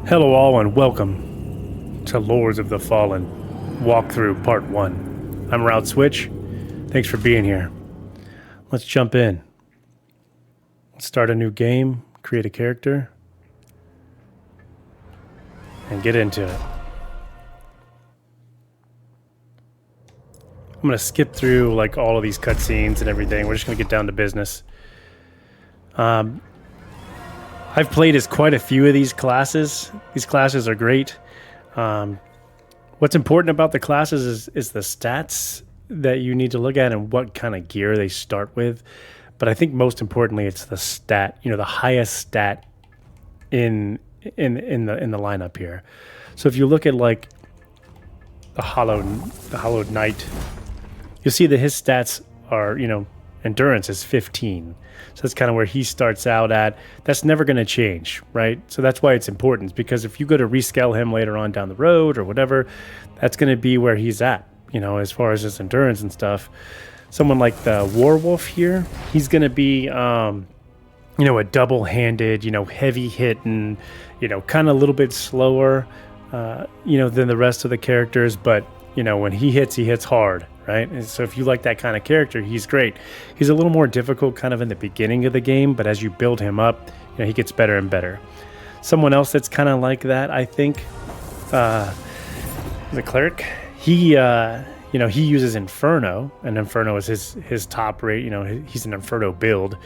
Hello all and welcome to Lords of the Fallen Walkthrough Part 1. I'm Route Switch. Thanks for being here. Let's jump in. Let's start a new game, create a character, and get into it. I'm going to skip through like all of these cutscenes and everything. We're just going to get down to business. I've played as quite a few of these classes. These classes are great. What's important about the classes is the stats that you need to look at and what kind of gear they start with. But I think most importantly, it's the stat. You know, the highest stat in the lineup here. So if you look at like the Hollowed Knight, you'll see that his stats are, endurance is 15. So that's kind of where he starts out at. That's never going to change, right? So that's why it's important, because if you go to rescale him later on down the road or whatever, that's going to be where he's at, as far as his endurance and stuff. Someone like the Warwolf here, he's going to be, a double-handed, heavy-hitting, kind of a little bit slower, than the rest of the characters. But, when he hits hard. Right? And so if you like that kind of character, he's great. He's a little more difficult kind of in the beginning of the game, but as you build him up, he gets better and better. Someone else that's kind of like that, I think, the cleric, he uses Inferno, and Inferno is his top rate. He's an Inferno build,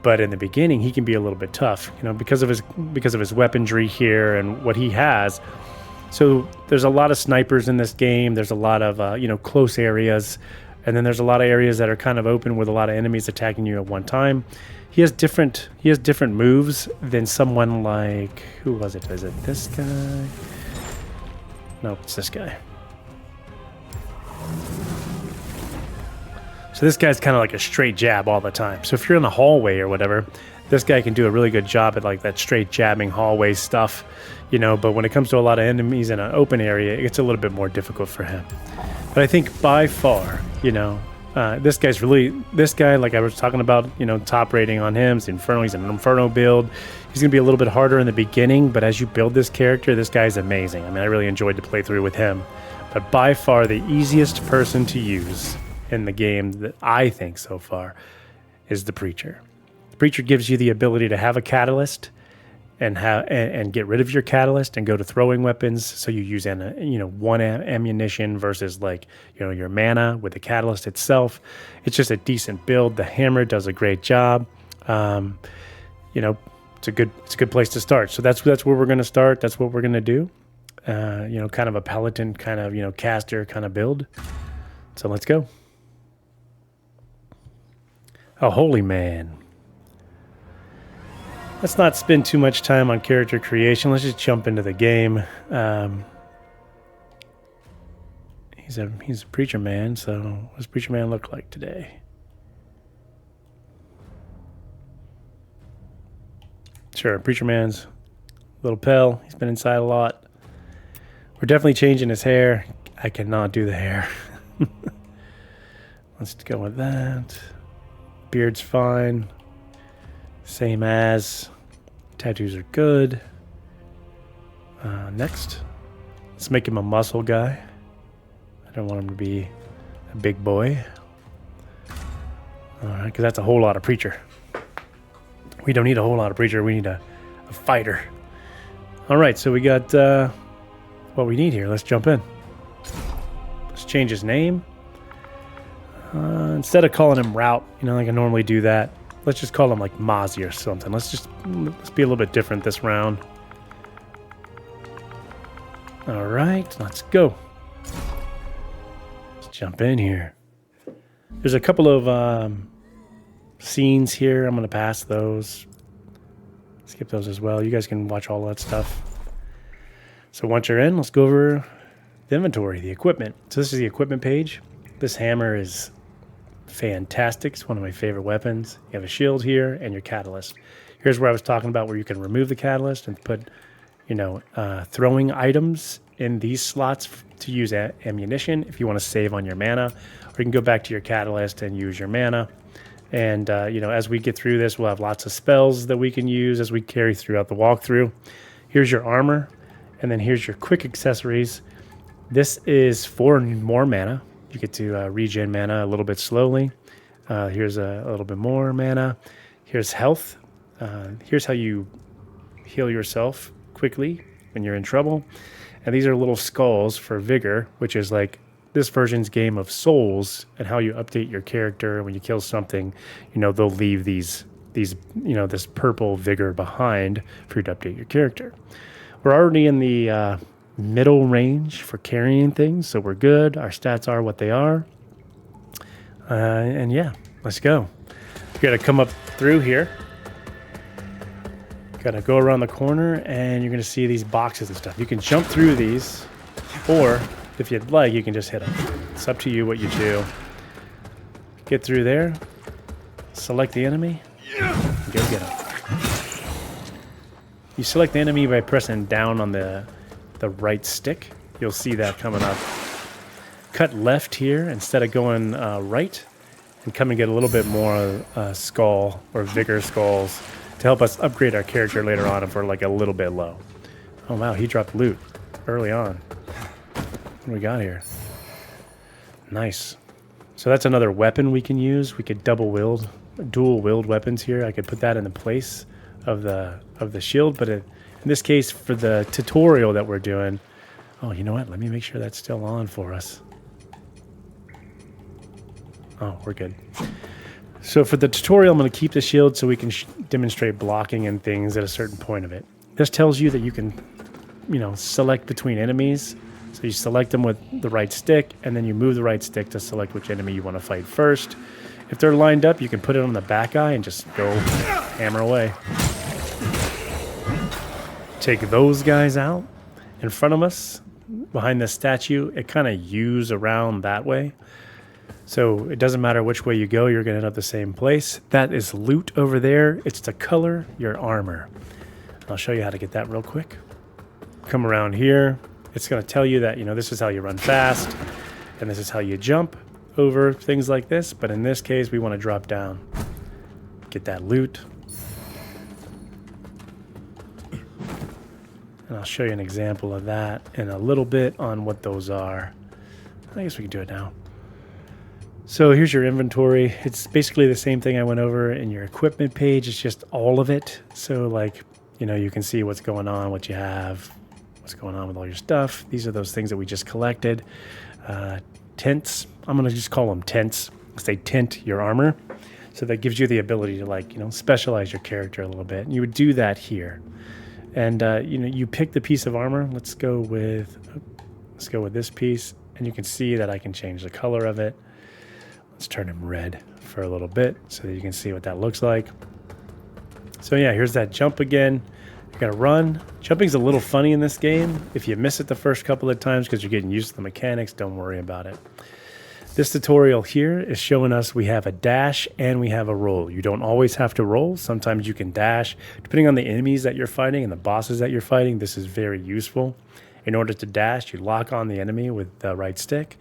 but in the beginning, he can be a little bit tough, because of his weaponry here and what he has. So there's a lot of snipers in this game. There's a lot of, close areas. And then there's a lot of areas that are kind of open with a lot of enemies attacking you at one time. He has different moves than someone like, who was it? Is it this guy? No, it's this guy. So this guy's kind of like a straight jab all the time. So if you're in the hallway or whatever, this guy can do a really good job at like that straight jabbing hallway stuff. But when it comes to a lot of enemies in an open area, it gets a little bit more difficult for him. But I think by far, this guy, like I was talking about, top rating on him, he's an Inferno build. He's going to be a little bit harder in the beginning, but as you build this character, this guy's amazing. I mean, I really enjoyed the playthrough with him. But by far, the easiest person to use in the game that I think so far is the Preacher. The Preacher gives you the ability to have a catalyst and get rid of your catalyst and go to throwing weapons. So you use one ammunition versus your mana with the catalyst itself. It's just a decent build. The hammer does a great job. It's a good place to start. So that's where we're going to start. That's what we're going to do. Kind of a Peloton kind of caster kind of build. So let's go. Oh, holy man. Let's not spend too much time on character creation. Let's just jump into the game. He's a preacher man, so what does preacher man look like today? Sure, preacher man's a little pale. He's been inside a lot. We're definitely changing his hair. I cannot do the hair. Let's go with that. Beard's fine. Same as. Tattoos are good. Next, let's make him a muscle guy. I don't want him to be a big boy. All right, because that's a whole lot of preacher. We don't need a whole lot of preacher. We need a fighter. All right, so we got what we need here. Let's jump in. Let's change his name. Instead of calling him Route, like I normally do that, let's just call him like Mozzie or something. Let's be a little bit different this round. All right, let's go. Let's jump in here. There's a couple of scenes here. I'm going to pass those. Skip those as well. You guys can watch all that stuff. So once you're in, let's go over the inventory, the equipment. So this is the equipment page. This hammer is fantastic. It's one of my favorite weapons. You have a shield here and your catalyst. Here's where I was talking about where you can remove the catalyst and put, throwing items in these slots to use ammunition if you want to save on your mana, or you can go back to your catalyst and use your mana. And, as we get through this, we'll have lots of spells that we can use as we carry throughout the walkthrough. Here's your armor. And then here's your quick accessories. This is for more mana. You get to regen mana a little bit slowly. Here's a little bit more mana. Here's health. Here's how you heal yourself quickly when you're in trouble. And these are little skulls for vigor, which is like this version's game of souls and how you update your character. When you kill something, you know, they'll leave these, you know, this purple vigor behind for you to update your character. We're already in the middle range for carrying things, so we're good. Our stats are what they are. And yeah, let's go. You gotta come up through here. Gotta go around the corner, and you're gonna see these boxes and stuff. You can jump through these, or if you'd like, you can just hit them. It's up to you what you do. Get through there, select the enemy, and go get them. You select the enemy by pressing down on the right stick. You'll see that coming up. Cut left here instead of going right, and come and get a little bit more skull or vigor skulls to help us upgrade our character later on if we're like a little bit low. Oh wow, he dropped loot early on. What do we got here? Nice. So that's another weapon we can use. We could dual wield weapons here. I could put that in the place of the shield, but in this case, for the tutorial that we're doing, oh, you know what? Let me make sure that's still on for us. Oh, we're good. So for the tutorial, I'm going to keep the shield so we can demonstrate blocking and things at a certain point of it. This tells you that you can, you know, select between enemies. So you select them with the right stick, and then you move the right stick to select which enemy you want to fight first. If they're lined up, you can put it on the back eye and just go hammer away. Take those guys out in front of us, behind the statue. It kind of U's around that way. So it doesn't matter which way you go, you're going to end up the same place. That is loot over there. It's to color your armor. I'll show you how to get that real quick. Come around here. It's going to tell you that, you know, this is how you run fast, and this is how you jump over things like this. But in this case, we want to drop down, get that loot. And I'll show you an example of that in a little bit on what those are. I guess we can do it now. So here's your inventory. It's basically the same thing I went over in your equipment page. It's just all of it. So like, you know, you can see what's going on, what you have, what's going on with all your stuff. These are those things that we just collected. Tints. I'm going to just call them tints. They tint your armor. So that gives you the ability to, like, you know, specialize your character a little bit. And you would do that here. And, you know, you pick the piece of armor. Let's go with this piece. And you can see that I can change the color of it. Let's turn him red for a little bit so that you can see what that looks like. So yeah, here's that jump again. You gotta run. Jumping's a little funny in this game. If you miss it the first couple of times because you're getting used to the mechanics, don't worry about it. This tutorial here is showing us we have a dash and we have a roll. You don't always have to roll. Sometimes you can dash. Depending on the enemies that you're fighting and the bosses that you're fighting, this is very useful. In order to dash, you lock on the enemy with the right stick,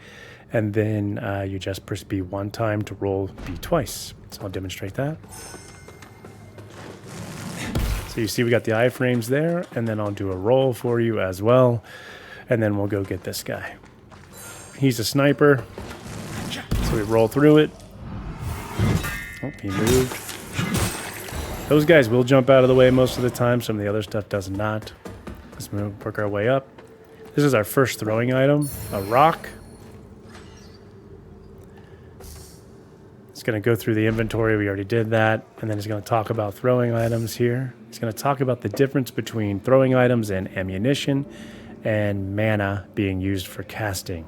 and then you just press B one time to roll B twice. So I'll demonstrate that. So you see we got the iframes there, and then I'll do a roll for you as well, and then we'll go get this guy. He's a sniper, so we roll through it. Oh, he moved. Those guys will jump out of the way most of the time. Some of the other stuff does not. Let's work our way up. This is our first throwing item, a rock. It's going to go through the inventory. We already did that. And then it's going to talk about throwing items here. It's going to talk about the difference between throwing items and ammunition and mana being used for casting.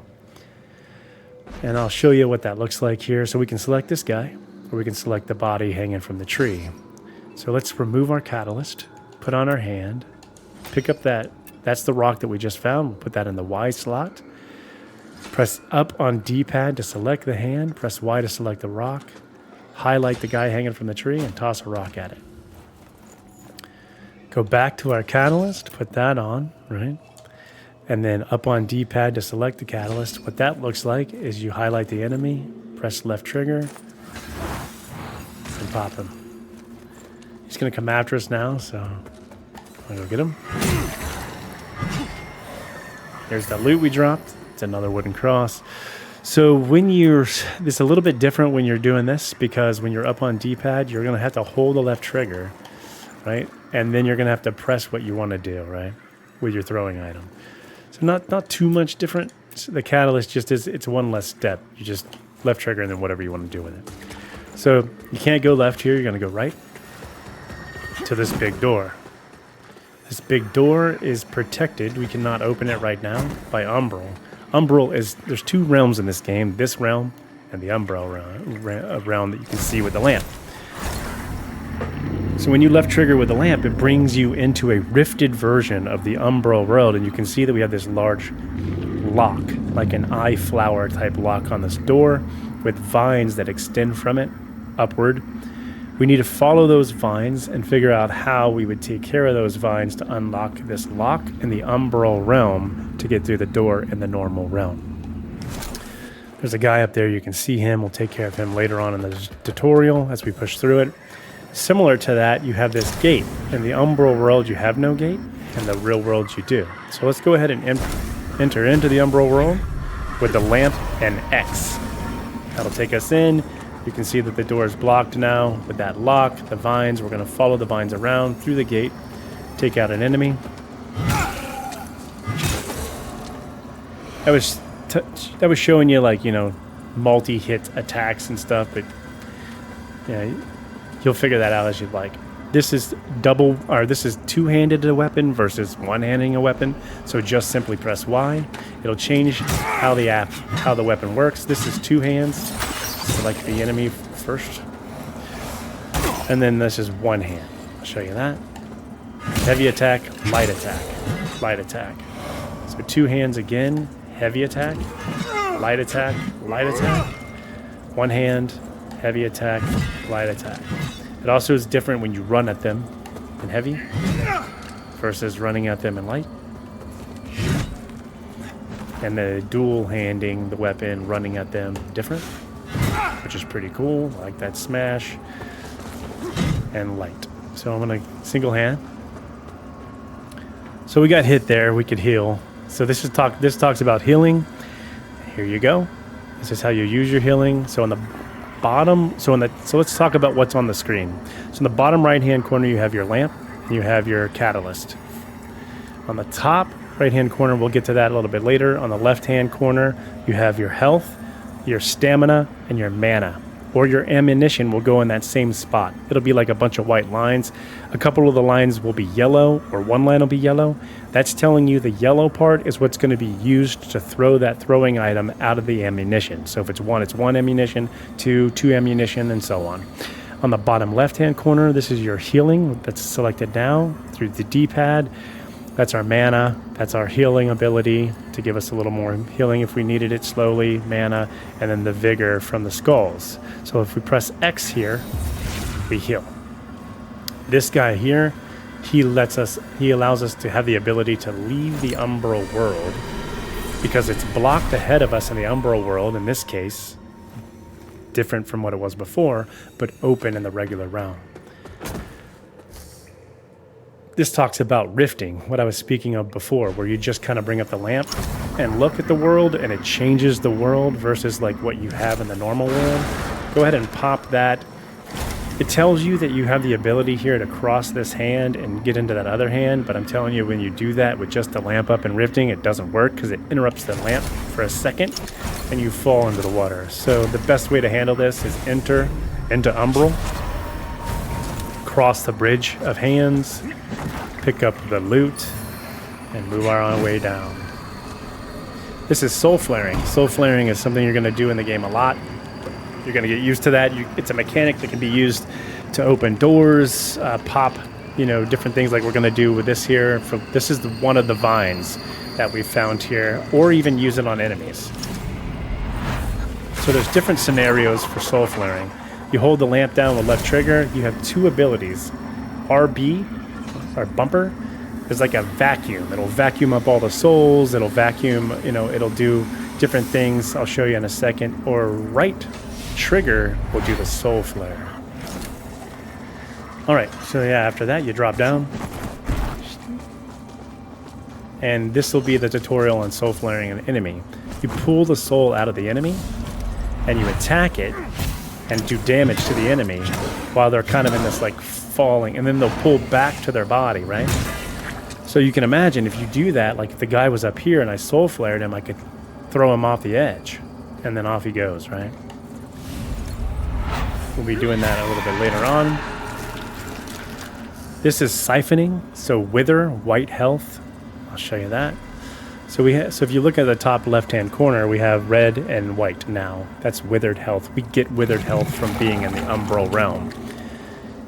And I'll show you what that looks like here. So we can select this guy, or we can select the body hanging from the tree. So let's remove our catalyst, put on our hand, pick up that's the rock that we just found. We'll put that in the Y slot. Press up on D-pad to select the hand. Press Y to select the rock. Highlight the guy hanging from the tree and toss a rock at it. Go back to our catalyst, put that on, right? And then up on D-pad to select the catalyst. What that looks like is you highlight the enemy, press left trigger, and pop him. He's going to come after us now, so I'm going to go get him. There's the loot we dropped. It's another wooden cross. So when it's a little bit different when you're doing this, because when you're up on D-pad, you're going to have to hold the left trigger, right? And then you're going to have to press what you want to do, right? With your throwing item. So not too much different. The catalyst just is, it's one less step. You just left trigger and then whatever you want to do with it. So you can't go left here. You're going to go right to this big door. This big door is protected. We cannot open it right now by Umbral. Umbral is, there's two realms in this game, this realm and the Umbral realm that you can see with the lamp. So when you left trigger with the lamp, it brings you into a rifted version of the Umbral world, and you can see that we have this large lock, like an eye flower type lock on this door with vines that extend from it upward. We need to follow those vines and figure out how we would take care of those vines to unlock this lock in the Umbral realm to get through the door in the normal realm. There's a guy up there, you can see him. We'll take care of him later on in the tutorial as we push through it. Similar to that, you have this gate. In the Umbral world, you have no gate. In the real world, you do. So let's go ahead and enter into the Umbral world with the lamp and X. That'll take us in. You can see that the door is blocked now with that lock, the vines. We're going to follow the vines around through the gate, take out an enemy. That was showing you, like, you know, multi-hit attacks and stuff, but yeah, you'll figure that out as you'd like. This is this is two-handed a weapon versus one-handing a weapon. So just simply press Y. It'll change how the weapon works. This is two hands. Select the enemy first. And then this is one hand. I'll show you that. Heavy attack, light attack, light attack. So two hands again, heavy attack, light attack, light attack. One hand, heavy attack, light attack. It also is different when you run at them in heavy versus running at them in light. And the dual handing the weapon, running at them, different, which is pretty cool. I like that smash and light. So I'm gonna single hand. So we got hit there, we could heal. So this talks about healing. Here you go. This is how you use your healing. So on the bottom, so let's talk about what's on the screen. So in the bottom right hand corner you have your lamp and you have your catalyst. On the top right hand corner, we'll get to that a little bit later. On the left hand corner you have your health, your stamina, and your mana, or your ammunition will go in that same spot. It'll be like a bunch of white lines. A couple of the lines will be yellow, or one line will be yellow. That's telling you the yellow part is what's going to be used to throw that throwing item out of the ammunition. So if it's one, it's one ammunition, two ammunition, and so on. On the bottom left-hand corner, this is your healing that's selected now through the D-pad. That's our mana. That's our healing ability to give us a little more healing if we needed it slowly, mana, and then the vigor from the skulls. So if we press X here, we heal. This guy here, he allows us to have the ability to leave the Umbral world because it's blocked ahead of us in the Umbral world, in this case, different from what it was before, but open in the regular realm. This talks about rifting, what I was speaking of before, where you just kind of bring up the lamp and look at the world and it changes the world versus like what you have in the normal world. Go ahead and pop that. It tells you that you have the ability here to cross this hand and get into that other hand, but I'm telling you, when you do that with just the lamp up and rifting, it doesn't work because it interrupts the lamp for a second and you fall into the water. So the best way to handle this is enter into Umbral, cross the bridge of hands, pick up the loot, and move our own way down. This is soul flaring. Soul flaring is something you're going to do in the game a lot. You're going to get used to that. It's a mechanic that can be used to open doors, pop, different things like we're going to do with this here. This is one of the vines that we found here, or even use it on enemies. So there's different scenarios for soul flaring. You hold the lamp down with left trigger. You have two abilities. RB, our bumper, is like a vacuum. It'll vacuum up all the souls. It'll vacuum, it'll do different things. I'll show you in a second. Or right trigger will do the soul flare. All right, so yeah, after that, you drop down. and this will be the tutorial on soul flaring an enemy. You pull the soul out of the enemy, and you attack it, and do damage to the enemy, while they're kind of in this like falling, and then they'll pull back to their body, right? So you can imagine if you do that, like if the guy was up here and I soul flared him, I could throw him off the edge, and then off he goes, right? We'll be doing that a little bit later on. This is siphoning, so wither, white health. I'll show you that. So if you look at the top left-hand corner, we have red and white now. That's withered health. We get withered health from being in the umbral realm.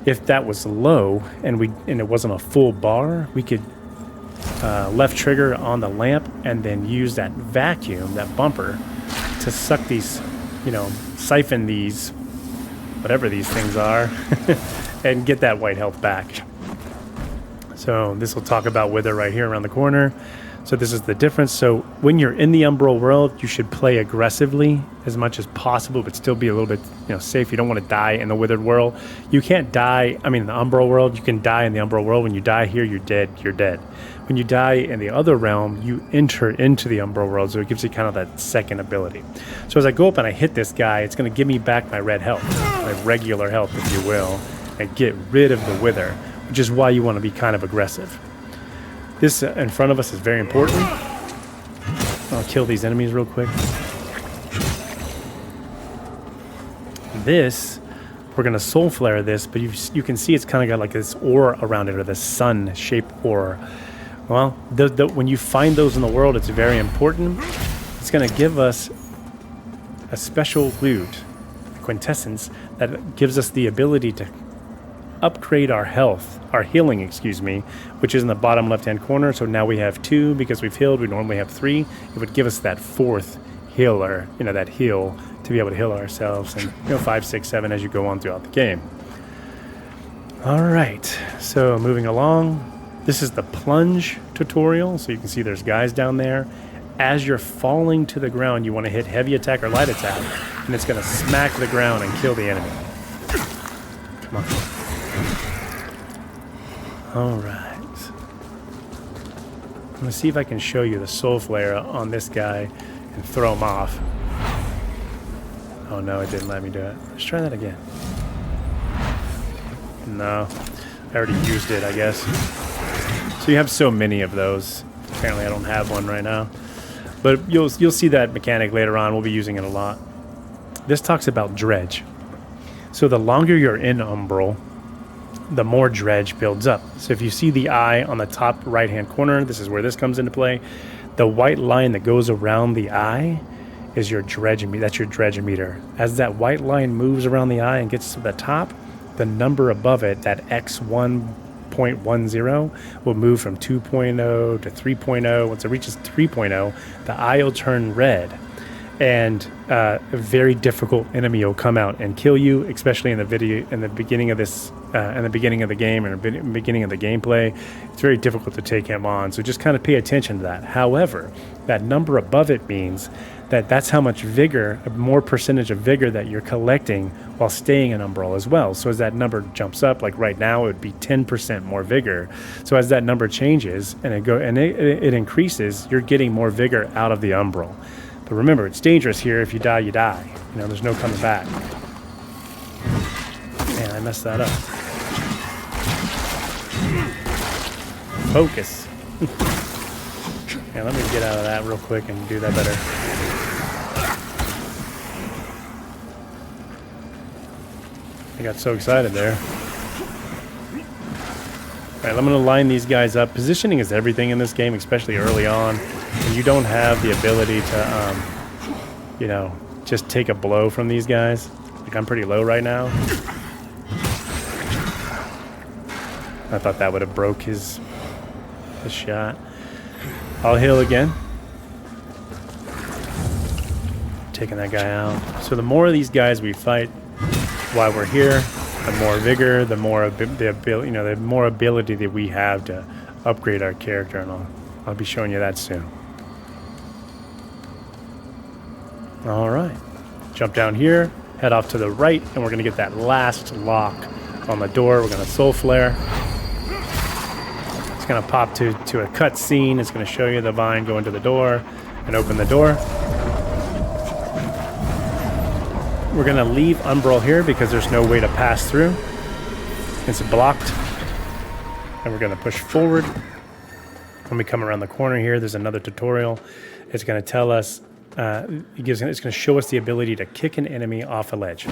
If that was low and it wasn't a full bar, we could left trigger on the lamp and then use that vacuum, that bumper, to suck these, siphon these, whatever these things are, and get that white health back. So this will talk about wither right here around the corner. So this is the difference. So when you're in the umbral world, you should play aggressively as much as possible, but still be a little bit, safe. You don't want to die in the withered world. You can't die. I mean, in the umbral world, you can die in the umbral world. When you die here, you're dead. You're dead. When you die in the other realm, you enter into the umbral world. So it gives you kind of that second ability. So as I go up and I hit this guy, it's going to give me back my red health, my regular health, if you will, and get rid of the wither, which is why you want to be kind of aggressive. This in front of us is very important. I'll kill these enemies real quick. This, we're going to soul flare this, but you can see it's kind of got like this aura around it, or this sun-shaped aura. Well, when you find those in the world, it's very important. It's going to give us a special loot, quintessence, that gives us the ability to upgrade our health, our healing, which is in the bottom left-hand corner. So now we have 2 because we've healed. We normally have 3. It would give us that 4th healer, that heal to be able to heal ourselves, and 5, 6, 7 as you go on throughout the game. All right, so moving along. This is the plunge tutorial. So you can see there's guys down there. As you're falling to the ground, you want to hit heavy attack or light attack, and it's going to smack the ground and kill the enemy. Come on. All right. I'm going to see if I can show you the soul flare on this guy and throw him off. Oh no, it didn't let me do it. Let's try that again. No, I already used it, I guess. So you have so many of those. Apparently I don't have one right now. But you'll see that mechanic later on. We'll be using it a lot. This talks about dredge. So the longer you're in Umbral, the more dredge builds up. So if you see the eye on the top right-hand corner, this is where this comes into play. The white line that goes around the eye is your dredge meter. That's your dredge meter. As that white line moves around the eye and gets to the top, the number above it, that X1.10, will move from 2.0 to 3.0. Once it reaches 3.0, the eye will turn red, and a very difficult enemy will come out and kill you, especially in the beginning of this, in the beginning of the game, and the beginning of the gameplay. It's very difficult to take him on, so just kind of pay attention to that. However, that number above it means that's how much vigor, more percentage of vigor that you're collecting while staying in Umbral as well. So as that number jumps up, like right now, it would be 10% more vigor. So as that number changes and it increases, you're getting more vigor out of the Umbral. But remember, it's dangerous here. If you die, you die. There's no coming back. Man, I messed that up. Focus. Yeah, let me get out of that real quick and do that better. I got so excited there. Alright, I'm going to line these guys up. Positioning is everything in this game, especially early on. And you don't have the ability to, just take a blow from these guys. Like, I'm pretty low right now. I thought that would have broke his shot. I'll heal again. Taking that guy out. So the more of these guys we fight while we're here, the more vigor, the more ability that we have to upgrade our character, and I'll be showing you that soon. All right, jump down here, head off to the right, and we're gonna get that last lock on the door. We're gonna soul flare. It's going to pop to a cut scene. It's going to show you the vine go into the door and open the door. We're going to leave Umbral here because there's no way to pass through. It's blocked. And we're going to push forward. When we come around the corner here, there's another tutorial. It's going to tell us, it's going to show us the ability to kick an enemy off a ledge.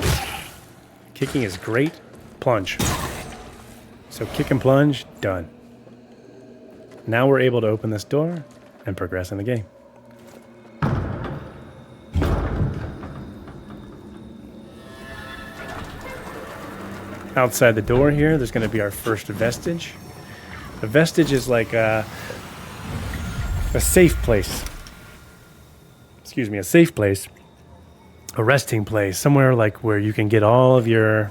Kicking is great. Plunge. So kick and plunge, done. Now we're able to open this door and progress in the game. Outside the door here, there's going to be our first vestige. A vestige is like a safe place. Excuse me, a safe place. A resting place, somewhere like where you can get all of your,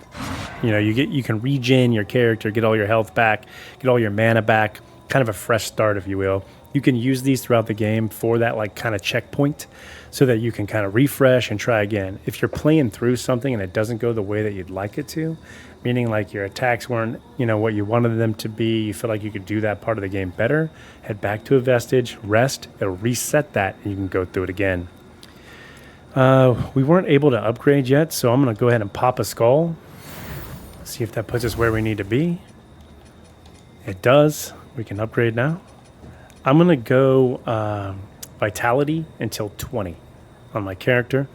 you can regen your character, get all your health back, get all your mana back, kind of a fresh start, if you will. You can use these throughout the game for that like kind of checkpoint so that you can kind of refresh and try again. If you're playing through something and it doesn't go the way that you'd like it to, meaning like your attacks weren't, what you wanted them to be, you feel like you could do that part of the game better, head back to a vestige, rest, it'll reset that, and you can go through it again. We weren't able to upgrade yet, so I'm going to go ahead and pop a skull. See if that puts us where we need to be. It does. We can upgrade now. I'm going to go vitality until 20 on my character.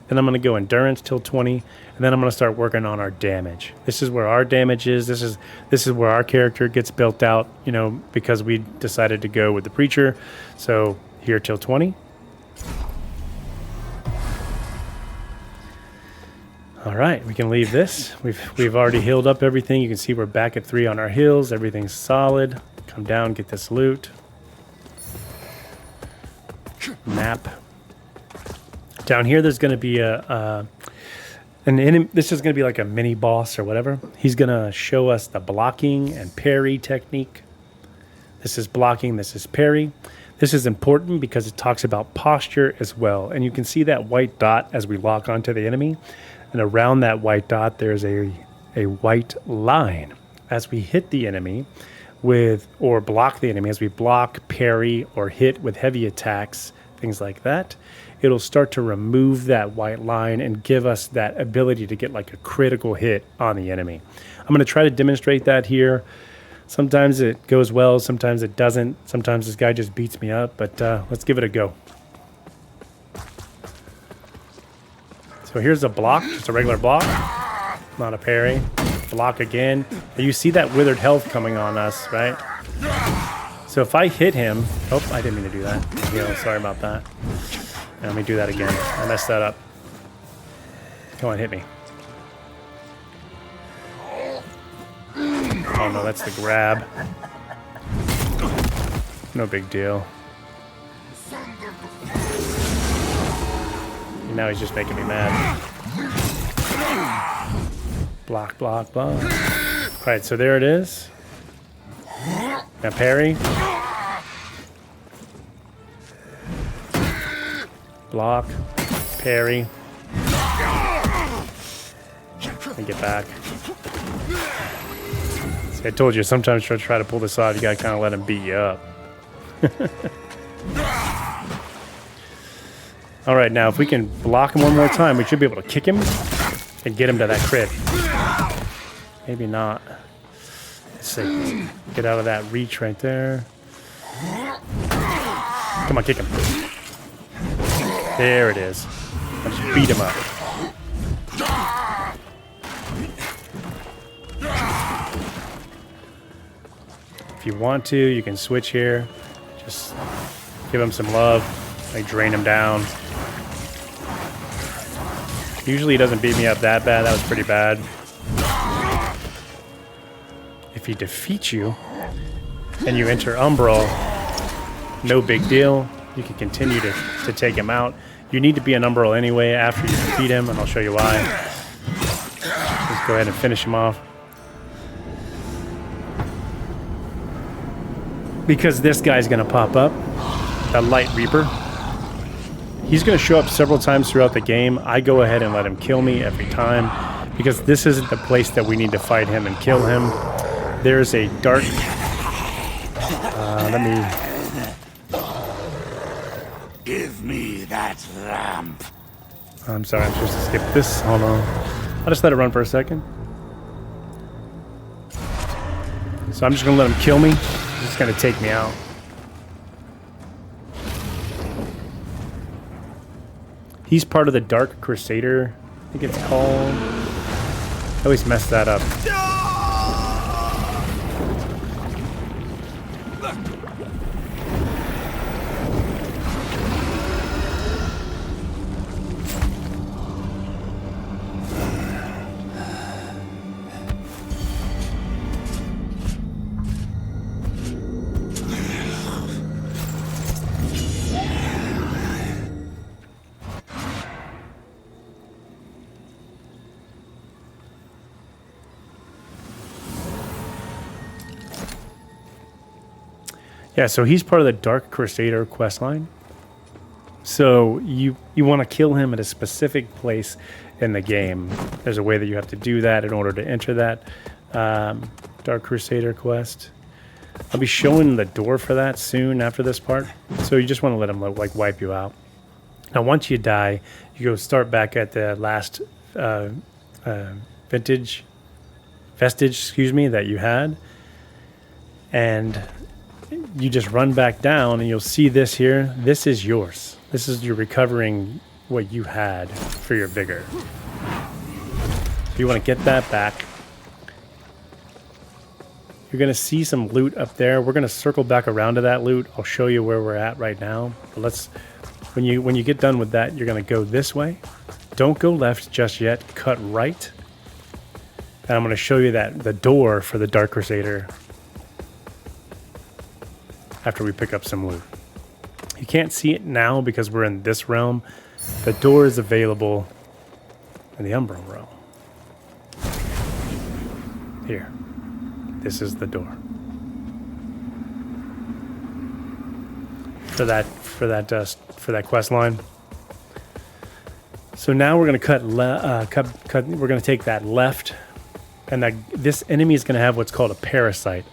Then I'm going to go endurance till 20, and then I'm going to start working on our damage. This is where our damage is. This is where our character gets built out, because we decided to go with the preacher. So here till 20. All right, we can leave this. We've already healed up everything. You can see we're back at 3 on our heals. Everything's solid. Come down, get this loot. Map. Down here, there's going to be an enemy. This is going to be like a mini boss or whatever. He's going to show us the blocking and parry technique. This is blocking. This is parry. This is important because it talks about posture as well. And you can see that white dot as we lock onto the enemy. And around that white dot, there's a white line. As we hit the enemy or block the enemy, as we block, parry, or hit with heavy attacks, things like that, it'll start to remove that white line and give us that ability to get like a critical hit on the enemy. I'm going to try to demonstrate that here. Sometimes it goes well, sometimes it doesn't. Sometimes this guy just beats me up, but let's give it a go. So here's a block, just a regular block, not a parry. Block again. You see that withered health coming on us, right? So if I hit him, oh, I didn't mean to do that. Sorry about that. Let me do that again. I messed that up. Come on, hit me. Oh no, that's the grab. No big deal. Now he's just making me mad. Block, block, block. Alright, so there it is. Now parry. Block. Parry. And get back. See, I told you, sometimes to try to pull this off, you gotta kind of let him beat you up. All right, now if we can block him one more time, we should be able to kick him and get him to that crit. Maybe not. Let's see. Get out of that reach right there. Come on, kick him. There it is. I'll just beat him up. If you want to, you can switch here. Just give him some love. Like drain him down. Usually he doesn't beat me up that bad. That was pretty bad. If he defeats you and you enter Umbral, no big deal. You can continue to take him out. You need to be an Umbral anyway after you defeat him, and I'll show you why. Let's go ahead and finish him off. Because this guy's going to pop up, that Light Reaper. He's going to show up several times throughout the game. I go ahead and let him kill me every time because this isn't the place that we need to fight him and kill him. There's a Dark Let me... Give me that lamp. I'm sorry, I'm supposed to skip this. Hold on. I'll just let it run for a second. So I'm just gonna let him kill me. He's just gonna take me out. He's part of the Dark Crusader, I think it's called. I always mess that up. Yeah, so he's part of the Dark Crusader questline. So you want to kill him at a specific place in the game. There's a way that you have to do that in order to enter that Dark Crusader quest. I'll be showing the door for that soon after this part. So you just want to let him like wipe you out. Now once you die, you go start back at the last vestige, excuse me, that you had. And you just run back down and you'll see this here. This is yours. This is you're recovering what you had for your vigor. So you want to get that back. You're going to see some loot up there. We're going to circle back around to that loot. I'll show you where we're at right now. But when you get done with that, you're going to go this way. Don't go left just yet. Cut right. And I'm going to show you the door for the Dark Crusader after we pick up some loot. You can't see it now because we're in this realm. The door is available in the Umbral realm. Here. This is the door. For that quest line. So now we're going to we're going to take that left, and this enemy is going to have what's called a parasite,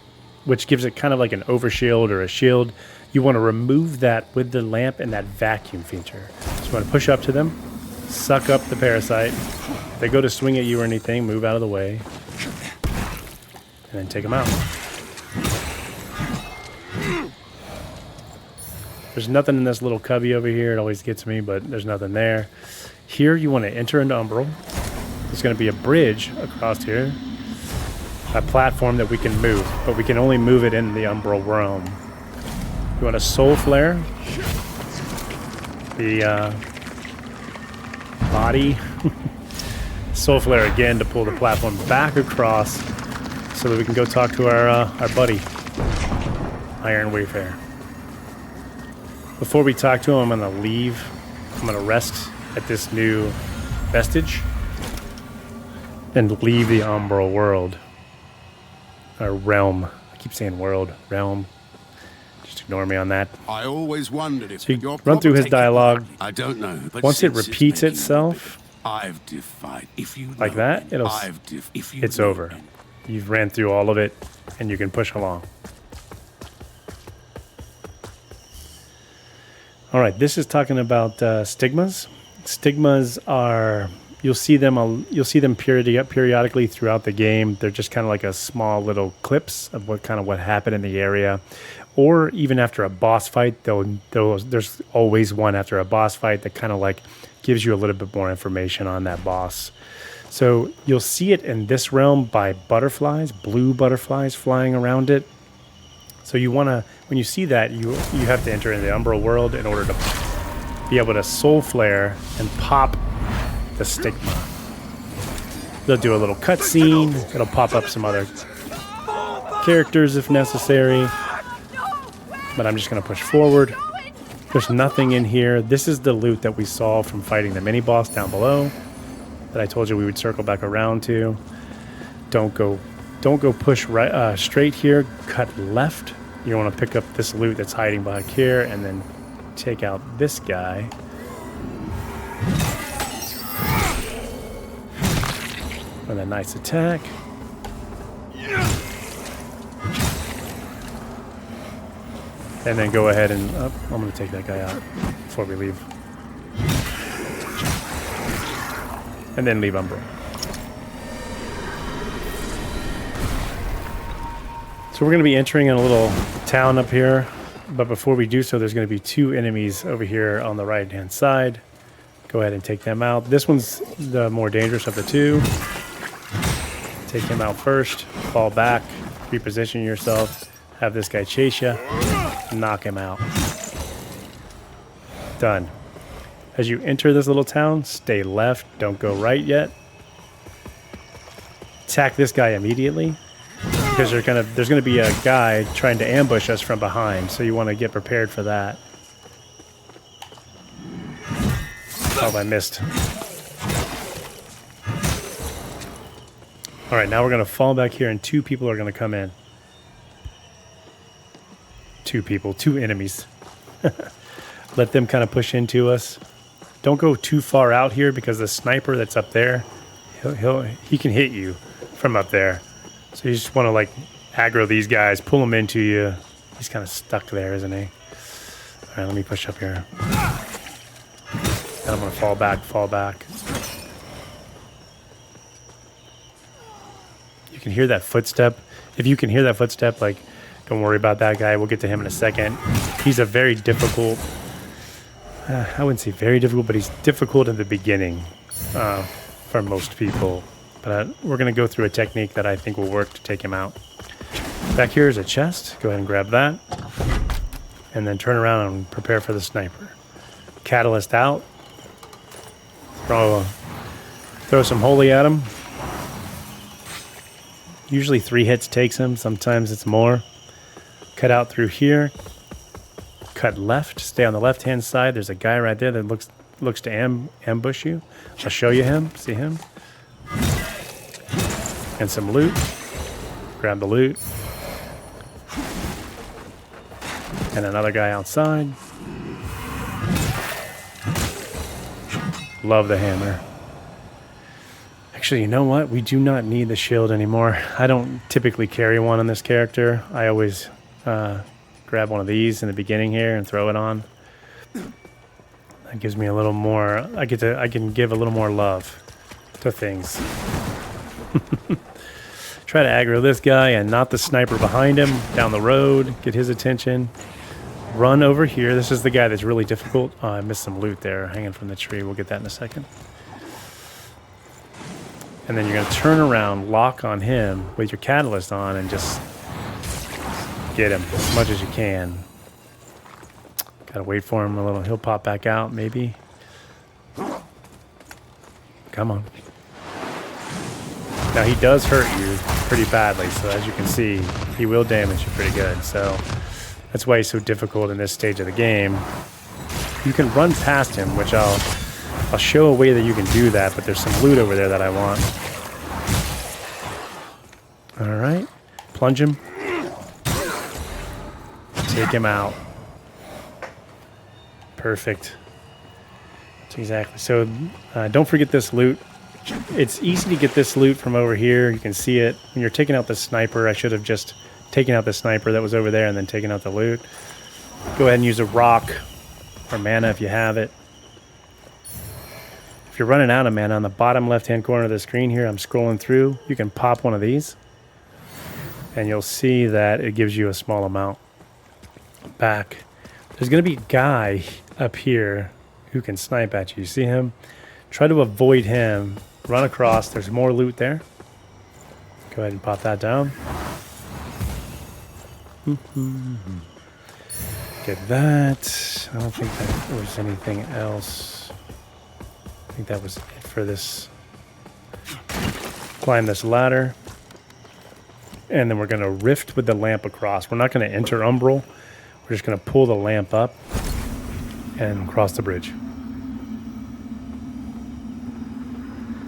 which gives it kind of like an overshield or a shield. You want to remove that with the lamp and that vacuum feature. So you want to push up to them, suck up the parasite. If they go to swing at you or anything, move out of the way, and then take them out. There's nothing in this little cubby over here. It always gets me, but there's nothing there. Here you want to enter into Umbral. There's going to be a bridge across here. A platform that we can move, but we can only move it in the Umbral realm. You want a soul flare, the body, soul flare again to pull the platform back across so that we can go talk to our buddy, Iron Wayfarer. Before we talk to him, I'm going to leave. I'm going to rest at this new vestige and leave the Umbral world. Or realm. I keep saying world. Realm. Just ignore me on that. I always wondered if so you run through his dialogue. I don't know. But once it repeats itself, I've defied. If you like that, it's over. You've ran through all of it, and you can push along. All right, this is talking about stigmas. Stigmas are... You'll see them periodically throughout the game. They're just kind of like a small little clips of what happened in the area, or even after a boss fight. There's always one after a boss fight that kind of like gives you a little bit more information on that boss. So you'll see it in this realm by butterflies, blue butterflies flying around it. So you want to, when you see that, you have to enter into the Umbral world in order to be able to soul flare and pop the stigma. They'll do a little cutscene. It'll pop up some other characters if necessary. But I'm just going to push forward. There's nothing in here. This is the loot that we saw from fighting the mini boss down below that I told you we would circle back around to. Don't go push right straight here. Cut left. You want to pick up this loot that's hiding back here and then take out this guy. And a nice attack. And then go ahead and... Oh, I'm going to take that guy out before we leave. And then leave Umbra. So we're going to be entering in a little town up here. But before we do so, there's going to be 2 enemies over here on the right-hand side. Go ahead and take them out. This one's the more dangerous of the 2. Take him out first. Fall back. Reposition yourself. Have this guy chase you. Knock him out. Done. As you enter this little town, stay left. Don't go right yet. Attack this guy immediately. Because there's gonna be a guy trying to ambush us from behind, so you want to get prepared for that. Oh, I missed. All right, now we're gonna fall back here, and 2 people are gonna come in. 2 people, 2 enemies. Let them kind of push into us. Don't go too far out here because the sniper that's up there, he can hit you from up there. So you just want to like aggro these guys, pull them into you. He's kind of stuck there, isn't he? All right, let me push up here. And I'm going to fall back, fall back. You can hear that footstep. If you can hear that footstep, like, don't worry about that guy. We'll get to him in a second. He's a very difficult, I wouldn't say very difficult, but he's difficult in the beginning for most people. But we're going to go through a technique that I think will work to take him out. Back here is a chest. Go ahead and grab that. And then turn around and prepare for the sniper. Catalyst out. Throw some holy at him. Usually 3 hits takes him. Sometimes it's more. Cut out through here. Cut left. Stay on the left-hand side. There's a guy right there that looks to ambush you. I'll show you him. See him? And some loot. Grab the loot. And another guy outside. Love the hammer. Actually, you know what? We do not need the shield anymore. I don't typically carry one on this character. I always grab one of these in the beginning here and throw it on. That gives me a little more... I can give a little more love to things. Try to aggro this guy and not the sniper behind him down the road. Get his attention. Run over here. This is the guy that's really difficult. Oh, I missed some loot there hanging from the tree. We'll get that in a second. And then you're going to turn around, lock on him with your catalyst on, and just get him as much as you can. Got to wait for him a little. He'll pop back out, maybe. Come on. Now, he does hurt you pretty badly, so as you can see, he will damage you pretty good. So that's why he's so difficult in this stage of the game. You can run past him, which I'll show a way that you can do that, but there's some loot over there that I want. All right. Plunge him. Take him out. Perfect. That's exactly. So don't forget this loot. It's easy to get this loot from over here. You can see it. When you're taking out the sniper, I should have just taken out the sniper that was over there and then taken out the loot. Go ahead and use a rock or mana if you have it. If you're running out of mana, on the bottom left-hand corner of the screen here, I'm scrolling through. You can pop one of these, and you'll see that it gives you a small amount back. There's going to be a guy up here who can snipe at you. You see him? Try to avoid him. Run across. There's more loot there. Go ahead and pop that down. Get that. I don't think that there was anything else. I think that was it for this. Climb this ladder. And then we're going to rift with the lamp across. We're not going to enter Umbral. We're just going to pull the lamp up and cross the bridge.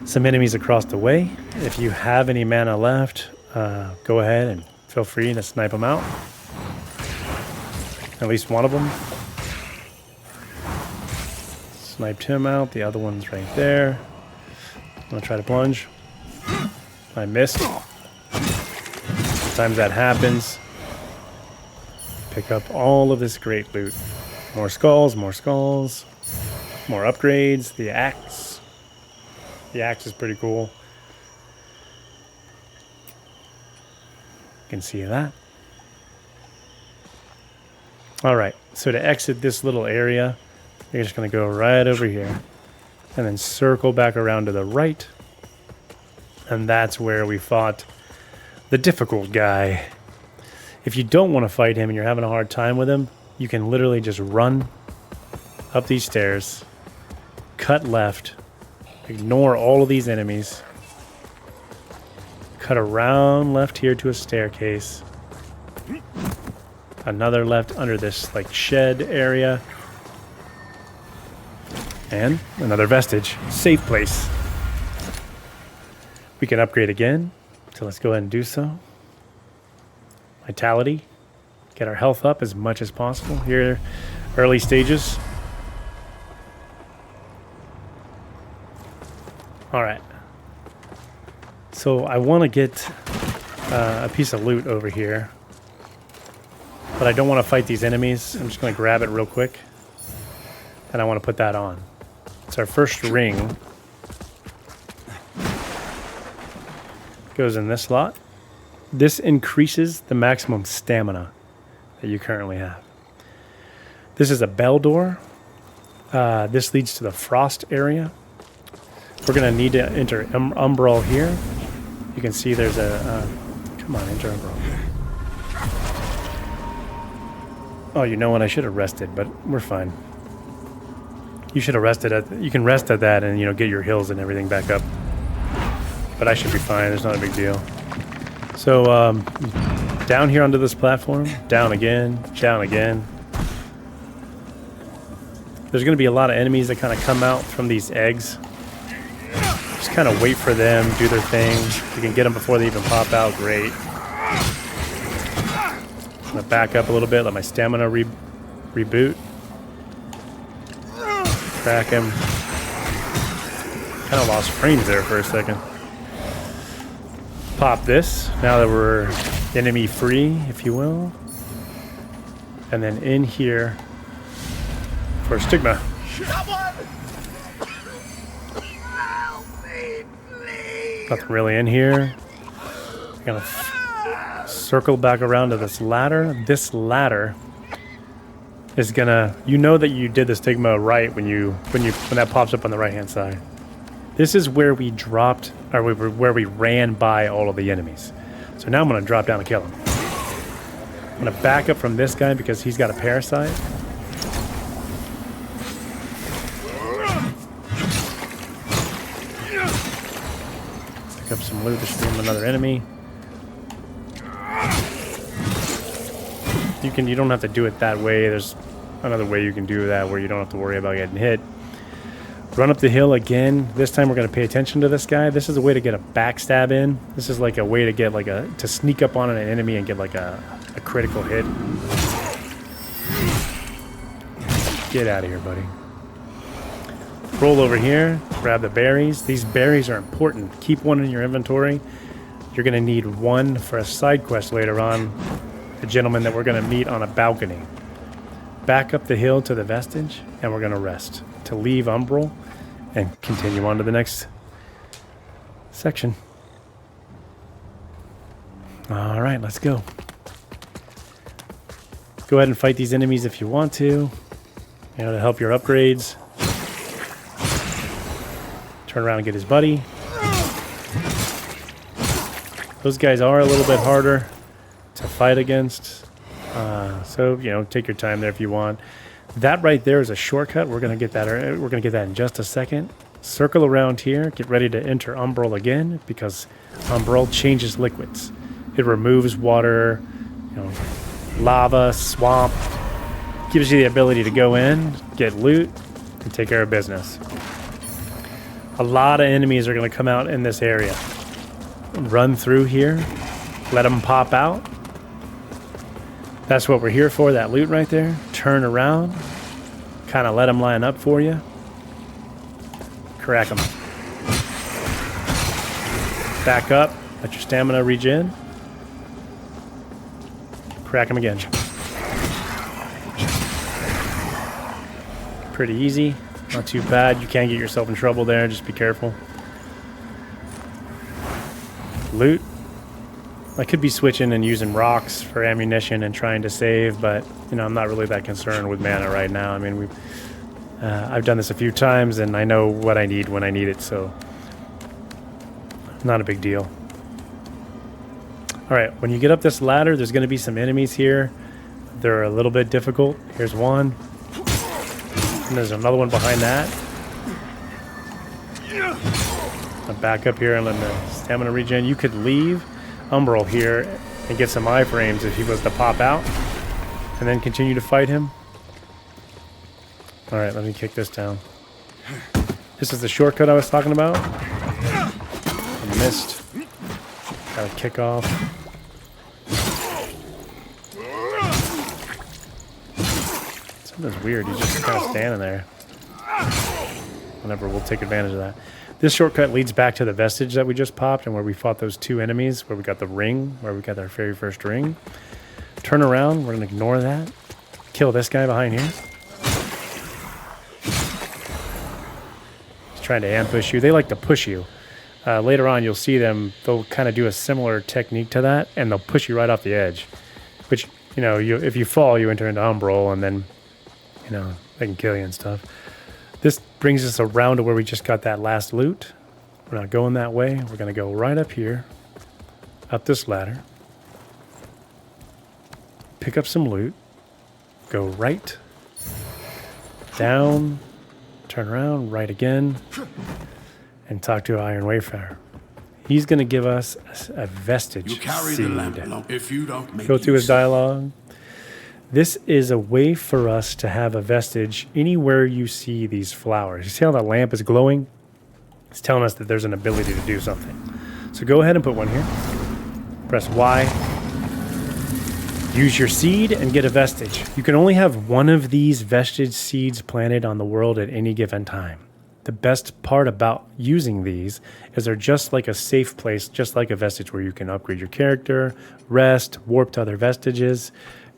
Some enemies across the way. If you have any mana left, go ahead and feel free to snipe them out. At least one of them. Sniped him out. The other one's right there. I'm going to try to plunge. I missed. Sometimes that happens. Pick up all of this great loot. More skulls, more skulls. More upgrades. The axe. The axe is pretty cool. You can see that. Alright, so to exit this little area, you're just going to go right over here. And then circle back around to the right. And that's where we fought the difficult guy. If you don't want to fight him and you're having a hard time with him, you can literally just run up these stairs, cut left, ignore all of these enemies, cut around left here to a staircase, another left under this like shed area, and another vestige, safe place. We can upgrade again, so let's go ahead and do so. Vitality, get our health up as much as possible here, early stages. All right, so I want to get a piece of loot over here, but I don't want to fight these enemies. I'm just going to grab it real quick, and I want to put that on. It's our first ring. Goes in this slot. This increases the maximum stamina that you currently have. This is a bell door. This leads to the frost area. We're going to need to enter Umbral here. You can see there's a... come on, enter Umbral. Oh, you know what? I should have rested, but we're fine. You should have rested at... You can rest at that and, you know, get your heals and everything back up. But I should be fine. There's not a big deal. So, down here onto this platform. Down again. Down again. There's going to be a lot of enemies that kind of come out from these eggs. Just kind of wait for them, do their thing. You can get them before they even pop out. Great. I'm going to back up a little bit, let my stamina reboot. Crack him. Kind of lost frames there for a second. Pop this, now that we're enemy free, if you will. And then in here for Stigma. Nothing really in here. I'm gonna circle back around to this ladder. This ladder is gonna, you know that you did the Stigma right when that pops up on the right hand side. This is where we dropped, or where we ran by all of the enemies. So now I'm going to drop down and kill him. I'm going to back up from this guy because he's got a parasite. Pick up some loot to stream another enemy. You don't have to do it that way. There's another way you can do that where you don't have to worry about getting hit. Run up the hill again. This time we're going to pay attention to this guy. This is a way to get a backstab in. This is like a way to get like to sneak up on an enemy and get like a critical hit. Get out of here, buddy. Roll over here. Grab the berries. These berries are important. Keep one in your inventory. You're going to need one for a side quest later on. A gentleman that we're going to meet on a balcony. Back up the hill to the vestige, and we're going to rest to leave Umbral and continue on to the next section. All right, let's go. Go ahead and fight these enemies if you want to, you know, to help your upgrades. Turn around and get his buddy. Those guys are a little bit harder to fight against. So, you know, take your time there if you want. That right there is a shortcut. We're gonna get that. We're gonna get that in just a second. Circle around here. Get ready to enter Umbral again because Umbral changes liquids. It removes water, you know, lava, swamp. Gives you the ability to go in, get loot, and take care of business. A lot of enemies are gonna come out in this area. Run through here. Let them pop out. That's what we're here for, that loot right there. Turn around, kind of let them line up for you. Crack them. Back up, let your stamina regen. Crack them again. Pretty easy. Not too bad. You can get yourself in trouble there. Just be careful. Loot. I could be switching and using rocks for ammunition and trying to save, but you know, I'm not really that concerned with mana right now. I mean, I've done this a few times and I know what I need when I need it, so not a big deal. All right, when you get up this ladder, there's going to be some enemies here. They're a little bit difficult. Here's one. And there's another one behind that. I'll back up here and let the stamina regen. You could leave Umbral here and get some iframes if he was to pop out. And then continue to fight him. Alright, let me kick this down. This is the shortcut I was talking about. I missed. Gotta kick off. Something's weird. He's just kind of standing there. Whatever, we'll take advantage of that. This shortcut leads back to the vestige that we just popped and where we fought those two enemies, where we got the ring, where we got our very first ring. Turn around. We're going to ignore that. Kill this guy behind here. He's trying to ambush you. They like to push you. Later on, you'll see them. They'll kind of do a similar technique to that, and they'll push you right off the edge. Which, you know, if you fall, you enter into Umbral, and then, you know, they can kill you and stuff. This brings us around to where we just got that last loot. We're not going that way. We're going to go right up here, up this ladder, pick up some loot, go right, down, turn around, right again, and talk to Iron Wayfarer. He's going to give us a vestige You carry seed. the lamp along. If you don't make Go through his use- dialogue. This is a way for us to have a vestige anywhere you see these flowers. You see how the lamp is glowing? It's telling us that there's an ability to do something. So go ahead and put one here. Press Y. Use your seed and get a vestige. You can only have one of these vestige seeds planted on the world at any given time. The best part about using these is they're just like a safe place, just like a vestige where you can upgrade your character, rest, warp to other vestiges.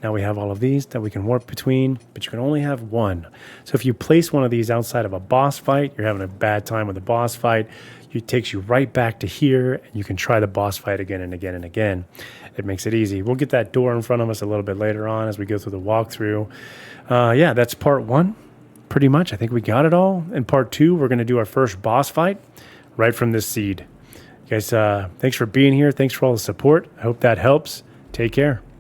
Now we have all of these that we can warp between, but you can only have one. So if you place one of these outside of a boss fight, you're having a bad time with a boss fight, it takes you right back to here, and you can try the boss fight again and again and again. It makes it easy. We'll get that door in front of us a little bit later on as we go through the walkthrough. Yeah, that's part one. Pretty much, I think we got it all. In part two, we're going to do our first boss fight right from this seed. You guys, thanks for being here. Thanks for all the support. I hope that helps. Take care.